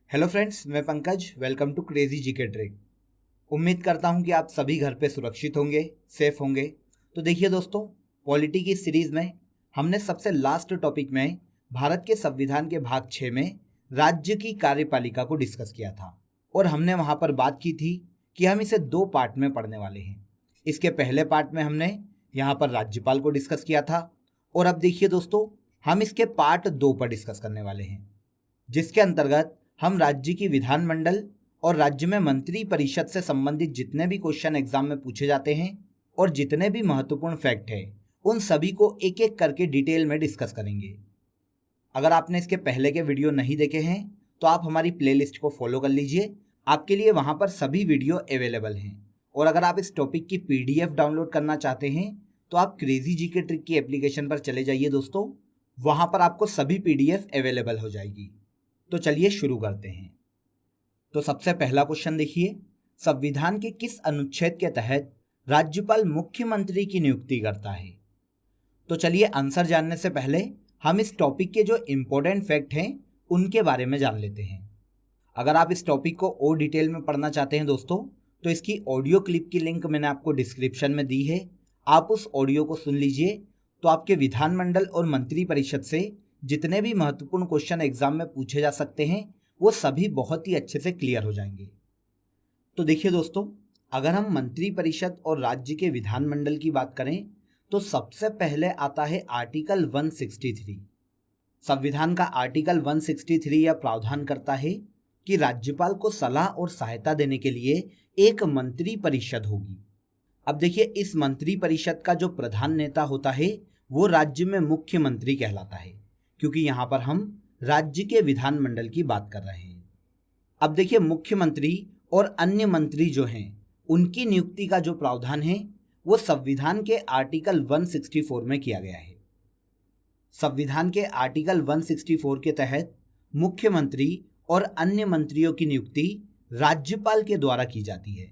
Hello friends, मैं Pankaj. Welcome to crazy GK trick. उम्मीद करता हूं कि आप सभी घर पे सुरक्षित होंगे, सेफ होंगे। तो देखिए दोस्तों, पॉलिटी की सीरीज में हमने सबसे लास्ट टॉपिक में भारत के संविधान के भाग 6 में राज्य की कार्यपालिका को डिस्कस किया था और हमने वहां पर बात की थी कि हम इसे 2 पार्ट में पढ़ने वाले हैं। इसके पहले पार्ट में हमने यहाँ पर राज्यपाल को डिस्कस किया था और अब देखिए दोस्तों, हम इसके पार्ट 2 पर डिस्कस करने वाले हैं, जिसके अंतर्गत हम राज्य की विधानमंडल और राज्य में मंत्री परिषद से संबंधित जितने भी क्वेश्चन एग्जाम में पूछे जाते हैं और जितने भी महत्वपूर्ण फैक्ट है उन सभी को एक एक करके डिटेल में डिस्कस करेंगे। अगर आपने इसके पहले के वीडियो नहीं देखे हैं तो आप हमारी प्लेलिस्ट को फॉलो कर लीजिए, आपके लिए वहां पर सभी वीडियो अवेलेबल हैं। और अगर आप इस टॉपिक की PDF डाउनलोड करना चाहते हैं तो आप क्रेजी जीके ट्रिक की एप्लीकेशन पर चले जाइए दोस्तों, वहां पर आपको सभी PDF अवेलेबल हो जाएगी। तो चलिए शुरू करते हैं। तो सबसे पहला क्वेश्चन देखिए, संविधान के किस अनुच्छेद के तहत राज्यपाल मुख्यमंत्री की नियुक्ति करता है? तो चलिए आंसर जानने से पहले हम इस टॉपिक के जो इंपॉर्टेंट फैक्ट हैं उनके बारे में जान लेते हैं। अगर आप इस टॉपिक को और डिटेल में पढ़ना चाहते हैं दोस्तों, तो इसकी ऑडियो क्लिप की लिंक मैंने आपको डिस्क्रिप्शन में दी है, आप उस ऑडियो को सुन लीजिए। तो आपके विधानमंडल और मंत्री परिषद से जितने भी महत्वपूर्ण क्वेश्चन एग्जाम में पूछे जा सकते हैं वो सभी बहुत ही अच्छे से क्लियर हो जाएंगे। तो देखिए दोस्तों, अगर हम मंत्री परिषद और राज्य के विधानमंडल की बात करें तो सबसे पहले आता है आर्टिकल 163। संविधान का आर्टिकल 163 यह प्रावधान करता है कि राज्यपाल को सलाह और सहायता देने के लिए एक मंत्री परिषद होगी। अब देखिए, इस मंत्री परिषद का जो प्रधान नेता होता है वो राज्य में मुख्यमंत्री कहलाता है, क्योंकि यहाँ पर हम राज्य के विधानमंडल की बात कर रहे हैं। अब देखिए, मुख्यमंत्री और अन्य मंत्री जो हैं उनकी नियुक्ति का जो प्रावधान है वो संविधान के आर्टिकल 164 में किया गया है। संविधान के आर्टिकल 164 के तहत मुख्यमंत्री और अन्य मंत्रियों की नियुक्ति राज्यपाल के द्वारा की जाती है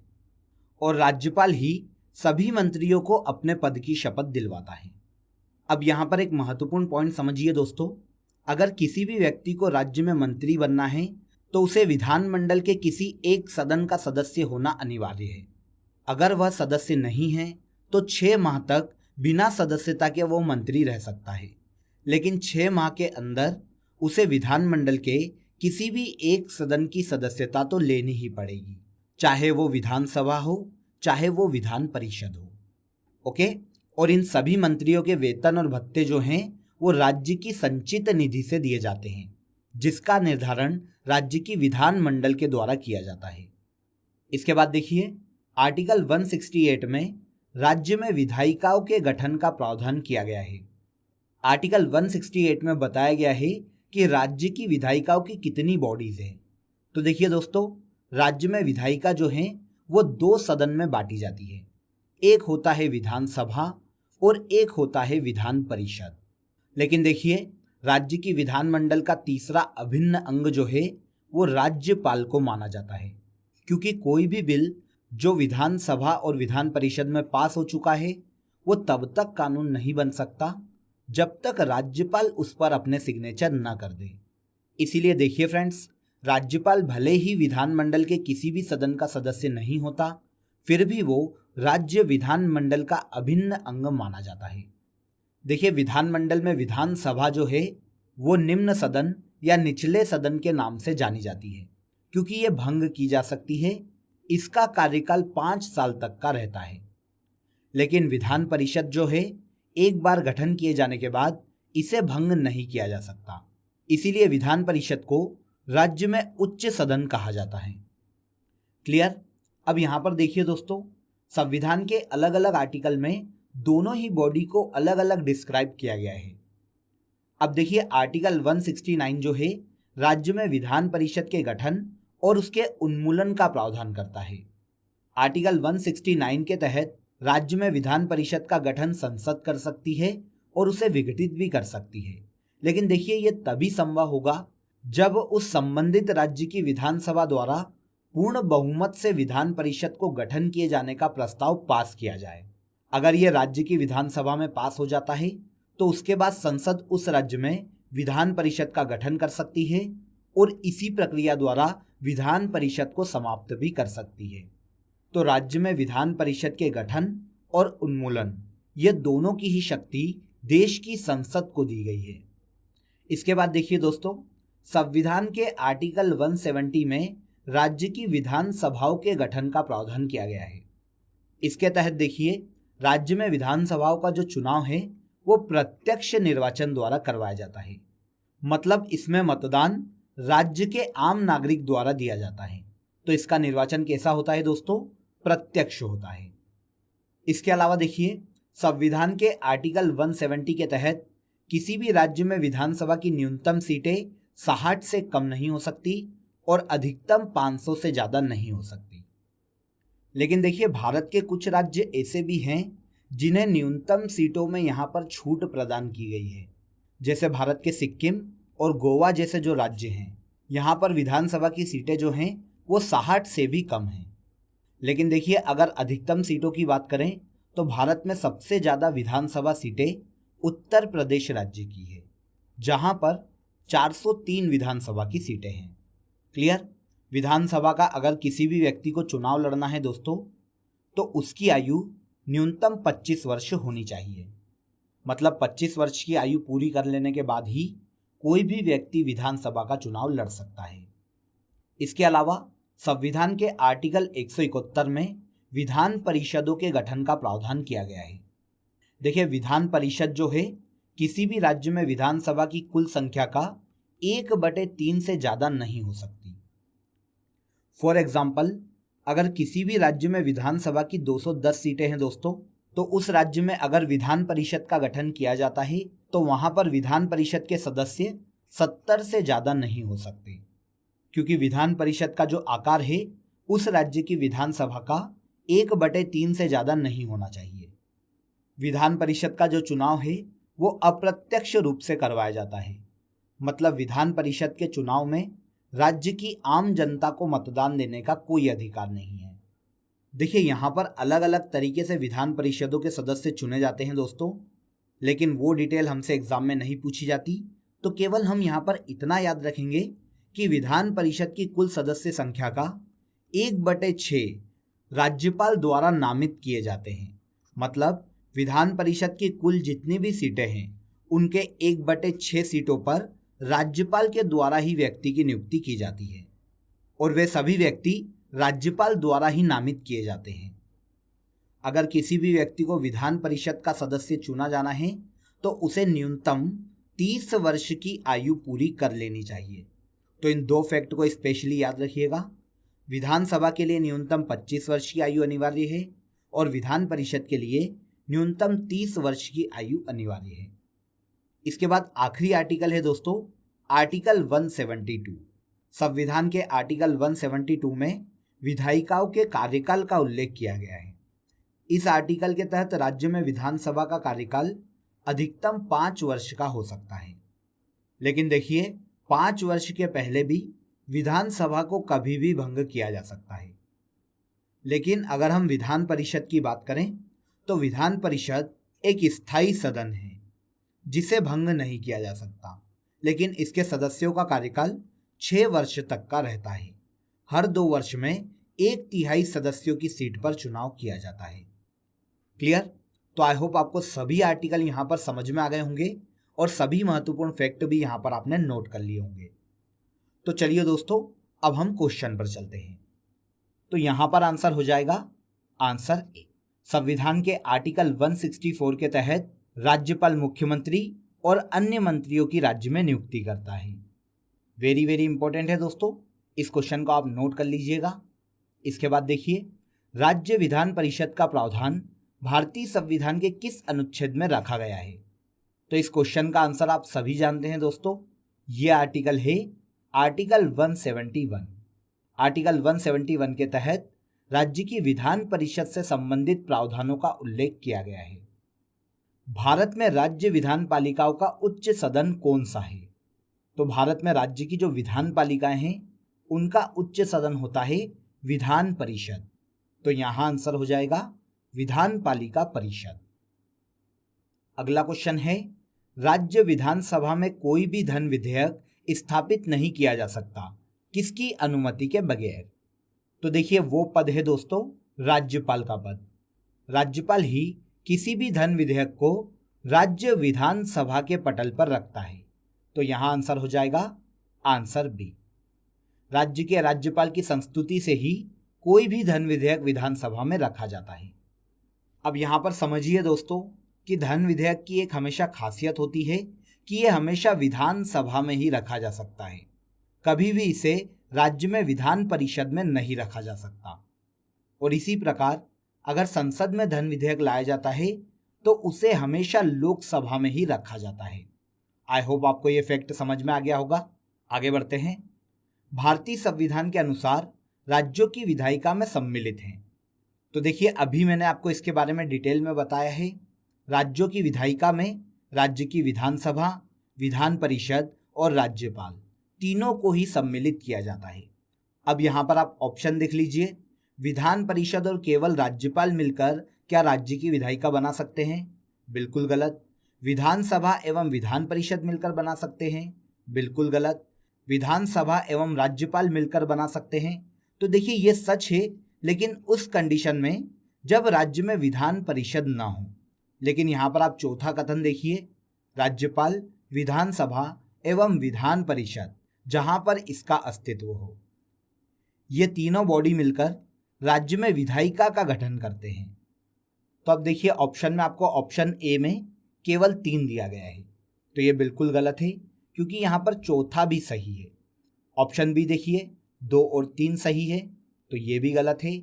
और राज्यपाल ही सभी मंत्रियों को अपने पद की शपथ दिलवाता है। अब यहाँ पर एक महत्वपूर्ण पॉइंट समझिए दोस्तों, अगर किसी भी व्यक्ति को राज्य में मंत्री बनना है तो उसे विधानमंडल के किसी एक सदन का सदस्य होना अनिवार्य है। अगर वह सदस्य नहीं है तो 6 माह तक बिना सदस्यता के वो मंत्री रह सकता है, लेकिन 6 माह के अंदर उसे विधानमंडल के किसी भी एक सदन की सदस्यता तो लेनी ही पड़ेगी, चाहे वो विधानसभा हो चाहे वो विधान परिषद हो। ओके, और इन सभी मंत्रियों के वेतन और भत्ते जो हैं वो राज्य की संचित निधि से दिए जाते हैं, जिसका निर्धारण राज्य की विधानमंडल के द्वारा किया जाता है। इसके बाद देखिए, आर्टिकल 168 में राज्य में विधायिकाओं के गठन का प्रावधान किया गया है। आर्टिकल 168 में बताया गया है कि राज्य की विधायिकाओं की कितनी बॉडीज हैं। तो देखिए दोस्तों, राज्य में विधायिका जो हैं वो 2 सदन में बांटी जाती है, एक होता है विधानसभा और एक होता है विधान परिषद। लेकिन देखिए, राज्य की विधानमंडल का तीसरा अभिन्न अंग जो है वो राज्यपाल को माना जाता है, क्योंकि कोई भी बिल जो विधानसभा और विधान परिषद में पास हो चुका है वो तब तक कानून नहीं बन सकता जब तक राज्यपाल उस पर अपने सिग्नेचर ना कर दे। इसीलिए देखिए फ्रेंड्स, राज्यपाल भले ही विधानमंडल के किसी भी सदन का सदस्य नहीं होता, फिर भी वो राज्य विधानमंडल का अभिन्न अंग माना जाता है। देखिए, विधानमंडल में विधानसभा जो है वो निम्न सदन या निचले सदन के नाम से जानी जाती है, क्योंकि ये भंग की जा सकती है। इसका कार्यकाल 5 साल तक का रहता है। लेकिन विधान परिषद जो है एक बार गठन किए जाने के बाद इसे भंग नहीं किया जा सकता, इसीलिए विधान परिषद को राज्य में उच्च सदन कहा जाता है। क्लियर? अब यहाँ पर देखिए दोस्तों, संविधान के अलग अलग आर्टिकल में दोनों ही बॉडी को अलग अलग डिस्क्राइब किया गया है। अब देखिए, आर्टिकल 169 जो है राज्य में विधान परिषद के गठन और उसके उन्मूलन का प्रावधान करता है। आर्टिकल 169 के तहत राज्य में विधान परिषद का गठन संसद कर सकती है और उसे विघटित भी कर सकती है, लेकिन देखिए ये तभी संभव होगा जब उस संबंधित राज्य की विधानसभा द्वारा पूर्ण बहुमत से विधान परिषद को गठन किए जाने का प्रस्ताव पास किया जाए। अगर यह राज्य की विधानसभा में पास हो जाता है तो उसके बाद संसद उस राज्य में विधान परिषद का गठन कर सकती है और इसी प्रक्रिया द्वारा विधान परिषद को समाप्त भी कर सकती है। तो राज्य में विधान परिषद के गठन और उन्मूलन ये दोनों की ही शक्ति देश की संसद को दी गई है। इसके बाद देखिए दोस्तों, संविधान के आर्टिकल 170 में राज्य की विधान सभाओं के गठन का प्रावधान किया गया है। इसके तहत देखिए, राज्य में विधानसभाओं का जो चुनाव है वो प्रत्यक्ष निर्वाचन द्वारा करवाया जाता है। मतलब इसमें मतदान राज्य के आम नागरिक द्वारा दिया जाता है। तो इसका निर्वाचन कैसा होता है दोस्तों? प्रत्यक्ष होता है। इसके अलावा देखिए, संविधान के आर्टिकल 170 के तहत किसी भी राज्य में विधानसभा की न्यूनतम सीटें 60 से कम नहीं हो सकती और अधिकतम 500 से ज़्यादा नहीं हो सकती। लेकिन देखिए, भारत के कुछ राज्य ऐसे भी हैं जिन्हें न्यूनतम सीटों में यहाँ पर छूट प्रदान की गई है। जैसे भारत के सिक्किम और गोवा जैसे जो राज्य हैं, यहाँ पर विधानसभा की सीटें जो हैं वो 60 से भी कम हैं। लेकिन देखिए, अगर अधिकतम सीटों की बात करें तो भारत में सबसे ज़्यादा विधानसभा सीटें उत्तर प्रदेश राज्य की है, जहाँ पर 403 विधानसभा की सीटें हैं। क्लियर? विधानसभा का अगर किसी भी व्यक्ति को चुनाव लड़ना है दोस्तों, तो उसकी आयु न्यूनतम 25 वर्ष होनी चाहिए। मतलब 25 वर्ष की आयु पूरी कर लेने के बाद ही कोई भी व्यक्ति विधानसभा का चुनाव लड़ सकता है। इसके अलावा संविधान के आर्टिकल 171 में विधान परिषदों के गठन का प्रावधान किया गया है। देखिए, विधान परिषद जो है किसी भी राज्य में विधानसभा की कुल संख्या का 1/3 से ज़्यादा नहीं हो सकती। फॉर एग्जाम्पल, अगर किसी भी राज्य में विधानसभा की 210 सीटें हैं दोस्तों, तो उस राज्य में अगर विधान परिषद का गठन किया जाता है तो वहाँ पर विधान परिषद के सदस्य 70 से ज़्यादा नहीं हो सकते, क्योंकि विधान परिषद का जो आकार है उस राज्य की विधानसभा का 1/3 से ज़्यादा नहीं होना चाहिए। विधान परिषद का जो चुनाव है वो अप्रत्यक्ष रूप से करवाया जाता है। मतलब विधान परिषद के चुनाव में राज्य की आम जनता को मतदान देने का कोई अधिकार नहीं है। देखिए, यहाँ पर अलग अलग तरीके से विधान परिषदों के सदस्य चुने जाते हैं दोस्तों, लेकिन वो डिटेल हमसे एग्जाम में नहीं पूछी जाती। तो केवल हम यहाँ पर इतना याद रखेंगे कि विधान परिषद की कुल सदस्य संख्या का 1/6 राज्यपाल द्वारा नामित किए जाते हैं। मतलब विधान परिषद की कुल जितनी भी सीटें हैं उनके 1/6 सीटों पर राज्यपाल के द्वारा ही व्यक्ति की नियुक्ति की जाती है और वे सभी व्यक्ति राज्यपाल द्वारा ही नामित किए जाते हैं। अगर किसी भी व्यक्ति को विधान परिषद का सदस्य चुना जाना है तो उसे न्यूनतम 30 वर्ष की आयु पूरी कर लेनी चाहिए। तो इन दो फैक्ट को स्पेशली याद रखिएगा। विधानसभा के लिए न्यूनतम 25 वर्ष की आयु अनिवार्य है और विधान परिषद के लिए न्यूनतम 30 वर्ष की आयु अनिवार्य है। इसके बाद आखिरी आर्टिकल है दोस्तों, आर्टिकल 172। संविधान के आर्टिकल 172 में विधायिकाओं के कार्यकाल का उल्लेख किया गया है। इस आर्टिकल के तहत राज्य में विधानसभा का कार्यकाल अधिकतम 5 वर्ष का हो सकता है। लेकिन देखिए, 5 वर्ष के पहले भी विधानसभा को कभी भी भंग किया जा सकता है। लेकिन अगर हम विधान परिषद की बात करें तो विधान परिषद एक स्थायी सदन है जिसे भंग नहीं किया जा सकता, लेकिन इसके सदस्यों का कार्यकाल 6 वर्ष तक का रहता है। हर 2 वर्ष में 1/3 सदस्यों की सीट पर चुनाव किया जाता है। क्लियर? तो आई होप आपको सभी आर्टिकल यहाँ पर समझ में आ गए होंगे और सभी महत्वपूर्ण फैक्ट भी यहाँ पर आपने नोट कर लिए होंगे। तो चलिए दोस्तों, अब हम क्वेश्चन पर चलते हैं। तो यहाँ पर आंसर हो जाएगा आंसर ए। संविधान के आर्टिकल 164 के तहत राज्यपाल मुख्यमंत्री और अन्य मंत्रियों की राज्य में नियुक्ति करता है। वेरी वेरी इंपॉर्टेंट है दोस्तों, इस क्वेश्चन को आप नोट कर लीजिएगा। इसके बाद देखिए, राज्य विधान परिषद का प्रावधान भारतीय संविधान के किस अनुच्छेद में रखा गया है? तो इस क्वेश्चन का आंसर आप सभी जानते हैं दोस्तों, ये आर्टिकल है आर्टिकल 171। आर्टिकल 171 के तहत राज्य की विधान परिषद से संबंधित प्रावधानों का उल्लेख किया गया है। भारत में राज्य विधान पालिकाओं का उच्च सदन कौन सा है? तो भारत में राज्य की जो विधान पालिकाएं हैं उनका उच्च सदन होता है विधान परिषद। तो यहां आंसर हो जाएगा विधान पालिका परिषद। अगला क्वेश्चन है, राज्य विधानसभा में कोई भी धन विधेयक स्थापित नहीं किया जा सकता किसकी अनुमति के बगैर। तो देखिए वो पद है दोस्तों राज्यपाल का पद। राज्यपाल ही किसी भी धन विधेयक को राज्य विधानसभा के पटल पर रखता है। तो यहां आंसर हो जाएगा आंसर बी। राज्य के राज्यपाल की संस्तुति से ही कोई भी धन विधेयक विधानसभा में रखा जाता है। अब यहां पर समझिए दोस्तों कि धन विधेयक की एक हमेशा खासियत होती है कि यह हमेशा विधानसभा में ही रखा जा सकता है, कभी भी इसे राज्य में विधान परिषद में नहीं रखा जा सकता। और इसी प्रकार अगर संसद में धन विधेयक लाया जाता है तो उसे हमेशा लोकसभा में ही रखा जाता है। आई होप आपको ये फैक्ट समझ में आ गया होगा। आगे बढ़ते हैं। भारतीय संविधान के अनुसार राज्यों की विधायिका में सम्मिलित हैं। तो देखिए अभी मैंने आपको इसके बारे में डिटेल में बताया है। राज्यों की विधायिका में राज्य की विधानसभा, विधान परिषद और राज्यपाल तीनों को ही सम्मिलित किया जाता है। अब यहाँ पर आप ऑप्शन देख लीजिए। विधान परिषद और केवल राज्यपाल मिलकर क्या राज्य की विधायिका बना सकते हैं? बिल्कुल गलत। विधानसभा एवं विधान परिषद मिलकर बना सकते हैं? बिल्कुल गलत। विधानसभा एवं राज्यपाल मिलकर बना सकते हैं? तो देखिए ये सच है, लेकिन उस कंडीशन में जब राज्य में विधान परिषद ना हो। लेकिन यहाँ पर आप चौथा कथन देखिए, राज्यपाल, विधानसभा एवं विधान परिषद, जहाँ पर इसका अस्तित्व हो। ये तीनों बॉडी मिलकर राज्य में विधायिका का गठन करते हैं। तो अब देखिए ऑप्शन में आपको ऑप्शन ए में केवल 3 दिया गया है, तो ये बिल्कुल गलत है क्योंकि यहाँ पर चौथा भी सही है। ऑप्शन बी देखिए 2 और 3 सही है, तो ये भी गलत है।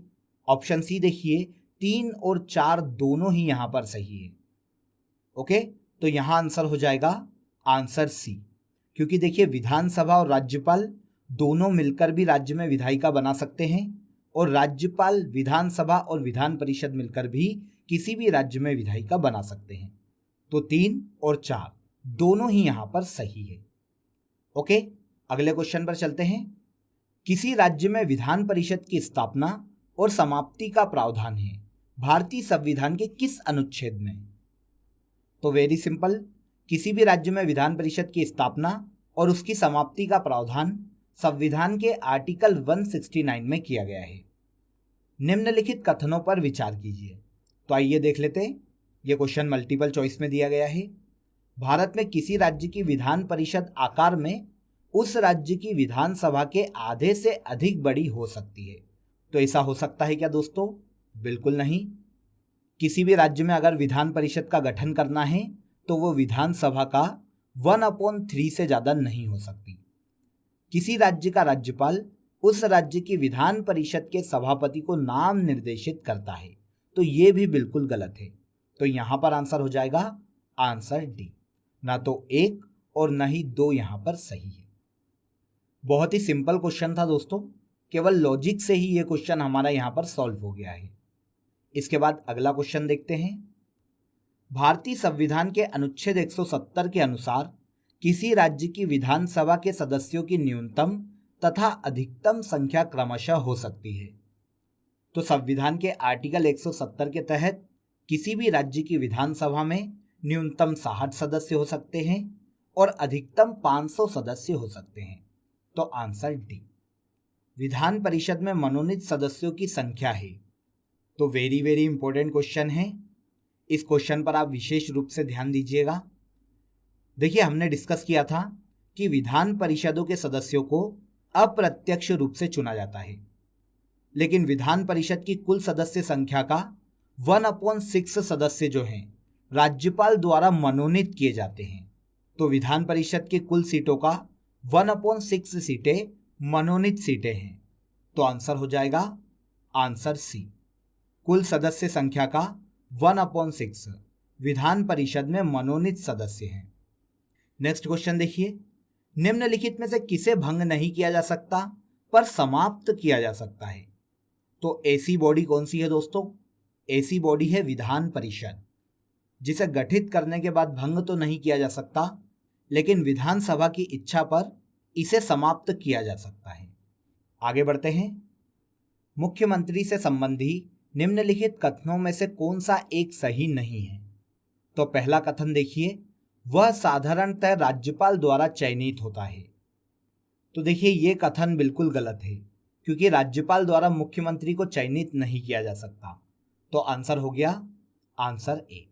ऑप्शन सी देखिए 3 और 4 दोनों ही यहाँ पर सही है। ओके, तो यहाँ आंसर हो जाएगा आंसर सी, क्योंकि देखिए विधानसभा और राज्यपाल दोनों मिलकर भी राज्य में विधायिका बना सकते हैं और राज्यपाल, विधानसभा और विधान परिषद मिलकर भी किसी भी राज्य में विधायिका बना सकते हैं। तो 3 और 4 दोनों ही यहाँ पर सही है। ओके, अगले क्वेश्चन पर चलते हैं। किसी राज्य में विधान परिषद की स्थापना और समाप्ति का प्रावधान है भारतीय संविधान के किस अनुच्छेद में? तो वेरी सिंपल, किसी भी राज्य में विधान परिषद की स्थापना और उसकी समाप्ति का प्रावधान संविधान के आर्टिकल 169 में किया गया है। निम्नलिखित कथनों पर विचार कीजिए। तो आइए देख लेते हैं। यह क्वेश्चन मल्टीपल चॉइस में दिया गया है। भारत में किसी राज्य की विधान परिषद आकार में उस राज्य की विधानसभा के आधे से अधिक बड़ी हो सकती है। तो ऐसा हो सकता है क्या दोस्तों? बिल्कुल नहीं। किसी भी राज्य में अगर विधान परिषद का गठन करना है तो वो विधानसभा का 1/3 से ज़्यादा नहीं हो सकती। किसी राज्य का राज्यपाल उस राज्य की विधान परिषद के सभापति को नाम निर्देशित करता है। तो ये भी बिल्कुल गलत है। तो यहाँ पर आंसर हो जाएगा आंसर डी। ना तो 1 और न ही 2 यहाँ पर सही है। बहुत ही सिंपल क्वेश्चन था दोस्तों, केवल लॉजिक से ही ये क्वेश्चन हमारा यहाँ पर सॉल्व हो गया है। इसके बाद अगला क्वेश्चन देखते हैं। भारतीय संविधान के अनुच्छेद 170 के अनुसार किसी राज्य की विधानसभा के सदस्यों की न्यूनतम तथा अधिकतम संख्या क्रमशः हो सकती है। तो संविधान के आर्टिकल 170 के तहत किसी भी राज्य की विधानसभा में न्यूनतम 60 सदस्य हो सकते हैं और अधिकतम 500 सदस्य हो सकते हैं। तो आंसर डी। विधान परिषद में मनोनीत सदस्यों की संख्या है। तो वेरी वेरी इंपॉर्टेंट क्वेश्चन है। इस क्वेश्चन पर आप विशेष रूप से ध्यान दीजिएगा। देखिए हमने डिस्कस किया था कि विधान परिषदों के सदस्यों को अप्रत्यक्ष रूप से चुना जाता है, लेकिन विधान परिषद की कुल सदस्य संख्या का 1/6 सदस्य जो हैं राज्यपाल द्वारा मनोनीत किए जाते हैं। तो विधान परिषद की कुल सीटों का 1/6 सीटें मनोनीत सीटें हैं। तो आंसर हो जाएगा आंसर सी। कुल सदस्य संख्या का 1/6 विधान परिषद में मनोनीत सदस्य हैं। नेक्स्ट क्वेश्चन देखिए। निम्नलिखित में से किसे भंग नहीं किया जा सकता पर समाप्त किया जा सकता है? तो ऐसी बॉडी कौन सी है दोस्तों? ऐसी बॉडी है विधान परिषद, जिसे गठित करने के बाद भंग तो नहीं किया जा सकता, लेकिन विधानसभा की इच्छा पर इसे समाप्त किया जा सकता है। आगे बढ़ते हैं। मुख्यमंत्री से संबंधी निम्नलिखित कथनों में से कौन सा एक सही नहीं है? तो पहला कथन देखिए, वह साधारणतः राज्यपाल द्वारा चयनित होता है। तो देखिए ये कथन बिल्कुल गलत है, क्योंकि राज्यपाल द्वारा मुख्यमंत्री को चयनित नहीं किया जा सकता। तो आंसर हो गया आंसर ए।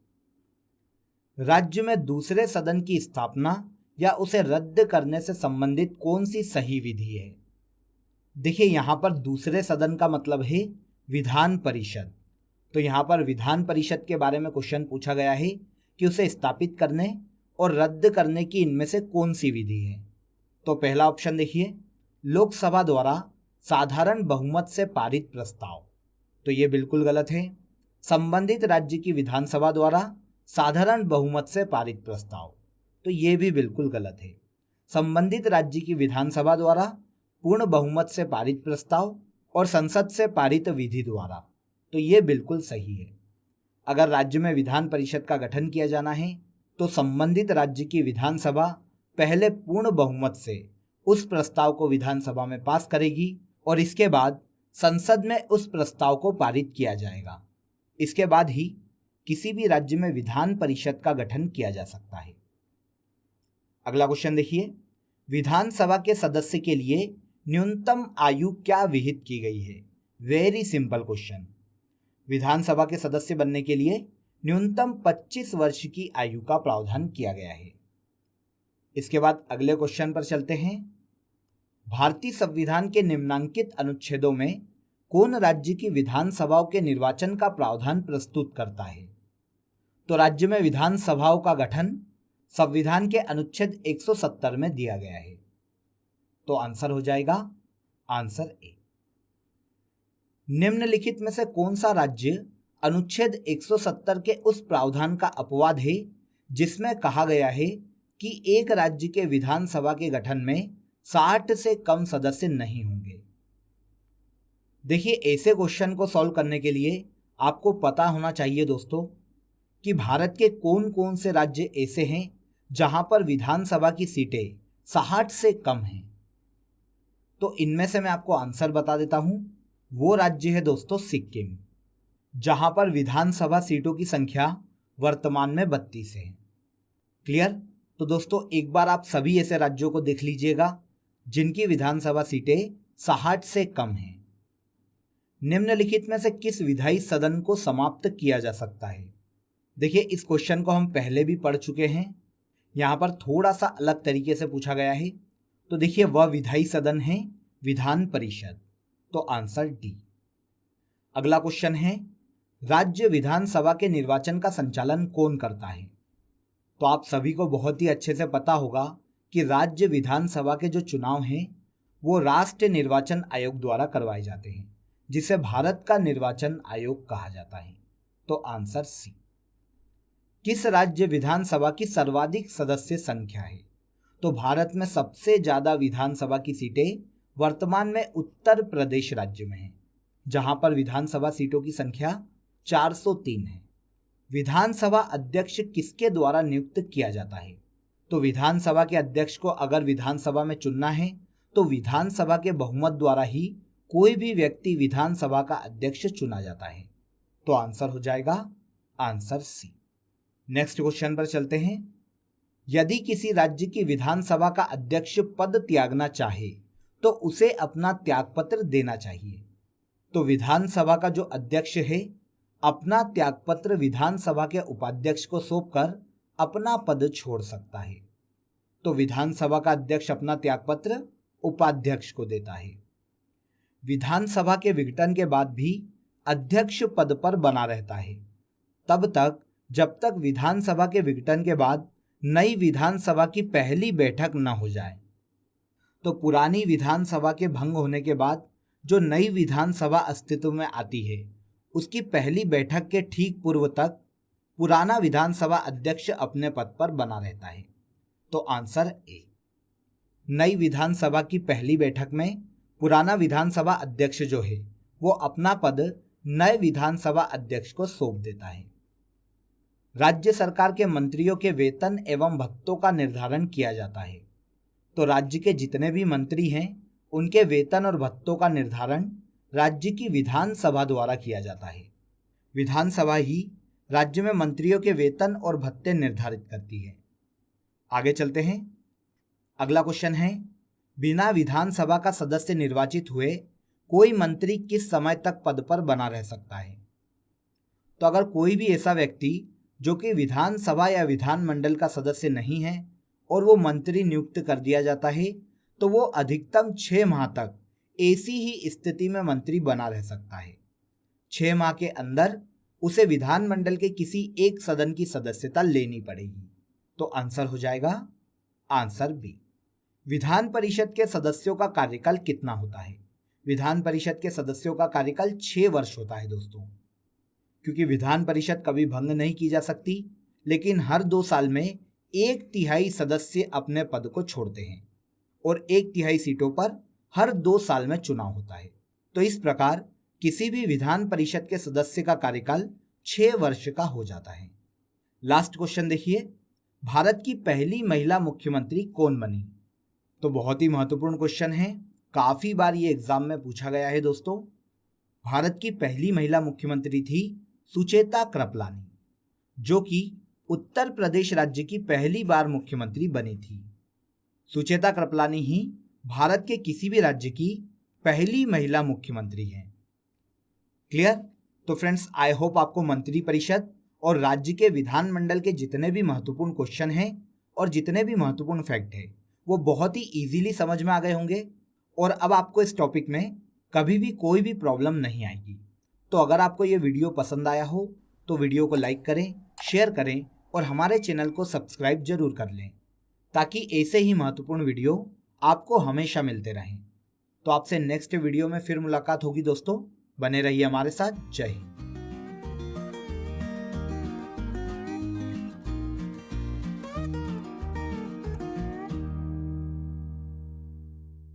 राज्य में दूसरे सदन की स्थापना या उसे रद्द करने से संबंधित कौन सी सही विधि है? देखिए यहां पर दूसरे सदन का मतलब है विधान परिषद। तो यहां पर विधान परिषद के बारे में क्वेश्चन पूछा गया है कि उसे स्थापित करने और रद्द करने की इनमें से कौन सी विधि है? तो पहला ऑप्शन देखिए, लोकसभा द्वारा साधारण बहुमत से पारित प्रस्ताव। तो ये बिल्कुल गलत है। संबंधित राज्य की विधानसभा द्वारा साधारण बहुमत से पारित प्रस्ताव, तो ये भी बिल्कुल गलत है। संबंधित राज्य की विधानसभा द्वारा पूर्ण बहुमत से पारित प्रस्ताव और संसद से पारित विधि द्वारा, तो ये बिल्कुल सही है। अगर राज्य में विधान परिषद का गठन किया जाना है तो संबंधित राज्य की विधानसभा पहले पूर्ण बहुमत से उस प्रस्ताव को विधानसभा में पास करेगी और इसके बाद संसद में उस प्रस्ताव को पारित किया जाएगा। इसके बाद ही किसी भी राज्य में विधान परिषद का गठन किया जा सकता है। अगला क्वेश्चन देखिए, विधानसभा के सदस्य के लिए न्यूनतम आयु क्या विहित की गई है? Very simple question. विधानसभा के सदस्य बनने के लिए न्यूनतम 25 वर्ष की आयु का प्रावधान किया गया है। इसके बाद अगले क्वेश्चन पर चलते हैं। भारतीय संविधान के निम्नांकित अनुच्छेदों में कौन राज्य की विधानसभाओं के निर्वाचन का प्रावधान प्रस्तुत करता है? तो राज्य में विधानसभाओं का गठन संविधान के अनुच्छेद 170 में दिया गया है। तो आंसर हो जाएगा आंसर ए। निम्नलिखित में से कौन सा राज्य अनुच्छेद 170 के उस प्रावधान का अपवाद है जिसमें कहा गया है कि एक राज्य के विधानसभा के गठन में 60 से कम सदस्य नहीं होंगे? देखिए ऐसे क्वेश्चन को सॉल्व करने के लिए आपको पता होना चाहिए दोस्तों कि भारत के कौन कौन से राज्य ऐसे हैं जहां पर विधानसभा की सीटें 60 से कम हैं। तो इनमें से मैं आपको आंसर बता देता हूं। वो राज्य है दोस्तों सिक्किम, जहां पर विधानसभा सीटों की संख्या वर्तमान में 32 है। क्लियर? तो दोस्तों एक बार आप सभी ऐसे राज्यों को देख लीजिएगा जिनकी विधानसभा सीटें 60 से कम हैं। निम्नलिखित में से किस विधायी सदन को समाप्त किया जा सकता है? देखिए इस क्वेश्चन को हम पहले भी पढ़ चुके हैं, यहाँ पर थोड़ा सा अलग तरीके से पूछा गया है। तो देखिए वह विधायी सदन है विधान परिषद। तो आंसर डी। अगला क्वेश्चन है, राज्य विधानसभा के निर्वाचन का संचालन कौन करता है? तो आप सभी को बहुत ही अच्छे से पता होगा कि राज्य विधानसभा के जो चुनाव हैं वो राष्ट्रीय निर्वाचन आयोग द्वारा करवाए जाते हैं, जिसे भारत का निर्वाचन आयोग कहा जाता है। तो आंसर सी। किस राज्य विधानसभा की सर्वाधिक सदस्य संख्या है? तो भारत में सबसे ज्यादा विधानसभा की सीटें वर्तमान में उत्तर प्रदेश राज्य में है, जहां पर विधानसभा सीटों की संख्या 403 है। विधानसभा अध्यक्ष किसके द्वारा नियुक्त किया जाता है? तो विधानसभा के अध्यक्ष को अगर विधानसभा में चुनना है तो विधानसभा के बहुमत द्वारा ही कोई भी व्यक्ति विधानसभा का अध्यक्ष चुना जाता है। तो आंसर हो जाएगा आंसर सी। नेक्स्ट क्वेश्चन पर चलते हैं। यदि किसी राज्य की विधानसभा का अध्यक्ष पद त्यागना चाहे तो उसे अपना त्यागपत्र देना चाहिए। तो विधानसभा का जो अध्यक्ष है अपना त्यागपत्र विधानसभा के उपाध्यक्ष को सौंपकर अपना पद छोड़ सकता है। तो विधानसभा का अध्यक्ष अपना त्यागपत्र उपाध्यक्ष को देता है। विधानसभा के विघटन के बाद भी अध्यक्ष पद पर बना रहता है तब तक जब तक विधानसभा के विघटन के बाद नई विधानसभा की पहली बैठक न हो जाए। तो पुरानी विधानसभा के भंग होने के बाद जो नई विधानसभा अस्तित्व में आती है उसकी पहली बैठक के ठीक पूर्व तक पुराना विधानसभा अध्यक्ष अपने पद पर बना रहता है। तो आंसर ए। नई विधानसभा की पहली बैठक में पुराना विधानसभा अध्यक्ष जो है वो अपना पद नए विधानसभा अध्यक्ष को सौंप देता है। राज्य सरकार के मंत्रियों के वेतन एवं भत्तों का निर्धारण किया जाता है। तो राज्य के जितने भी मंत्री हैं उनके वेतन और भत्तों का निर्धारण राज्य की विधानसभा द्वारा किया जाता है। विधानसभा ही राज्य में मंत्रियों के वेतन और भत्ते निर्धारित करती है। आगे चलते हैं। अगला क्वेश्चन है, बिना विधानसभा का सदस्य निर्वाचित हुए कोई मंत्री किस समय तक पद पर बना रह सकता है? तो अगर कोई भी ऐसा व्यक्ति जो कि विधानसभा या विधानमंडल का सदस्य नहीं है और वो मंत्री नियुक्त कर दिया जाता है, तो वो अधिकतम 6 माह तक ऐसी ही स्थिति में मंत्री बना रह सकता है। 6 माह के अंदर उसे विधानमंडल के किसी एक सदन की सदस्यता लेनी पड़ेगी। तो आंसर हो जाएगा आंसर बी। विधान परिषद के सदस्यों का कार्यकाल कितना होता है? विधान परिषद के सदस्यों का कार्यकाल 6 वर्ष होता है दोस्तों, क्योंकि विधान परिषद कभी भंग नहीं की जा सकती, लेकिन हर 2 साल में 1/3 सदस्य अपने पद को छोड़ते हैं और 1/3 सीटों पर हर 2 साल में चुनाव होता है। तो इस प्रकार किसी भी विधान परिषद के सदस्य का कार्यकाल 6 वर्ष का हो जाता है। लास्ट क्वेश्चन देखिए, भारत की पहली महिला मुख्यमंत्री कौन बनी? तो बहुत ही महत्वपूर्ण क्वेश्चन है, काफी बार ये एग्जाम में पूछा गया है दोस्तों। भारत की पहली महिला मुख्यमंत्री थी सुचेता कृपलानी, जो कि उत्तर प्रदेश राज्य की पहली बार मुख्यमंत्री बनी थी। सुचेता कृपलानी ही भारत के किसी भी राज्य की पहली महिला मुख्यमंत्री हैं। क्लियर? तो फ्रेंड्स, आई होप आपको मंत्री परिषद और राज्य के विधानमंडल के जितने भी महत्वपूर्ण क्वेश्चन हैं और जितने भी महत्वपूर्ण फैक्ट है वो बहुत ही इजीली समझ में आ गए होंगे और अब आपको इस टॉपिक में कभी भी कोई भी प्रॉब्लम नहीं आएगी। तो अगर आपको ये वीडियो पसंद आया हो तो वीडियो को लाइक करें, शेयर करें और हमारे चैनल को सब्सक्राइब जरूर कर लें, ताकि ऐसे ही महत्वपूर्ण वीडियो आपको हमेशा मिलते रहें। तो आपसे नेक्स्ट वीडियो में फिर मुलाकात होगी दोस्तों, बने रहिए हमारे साथ। जय हिंद।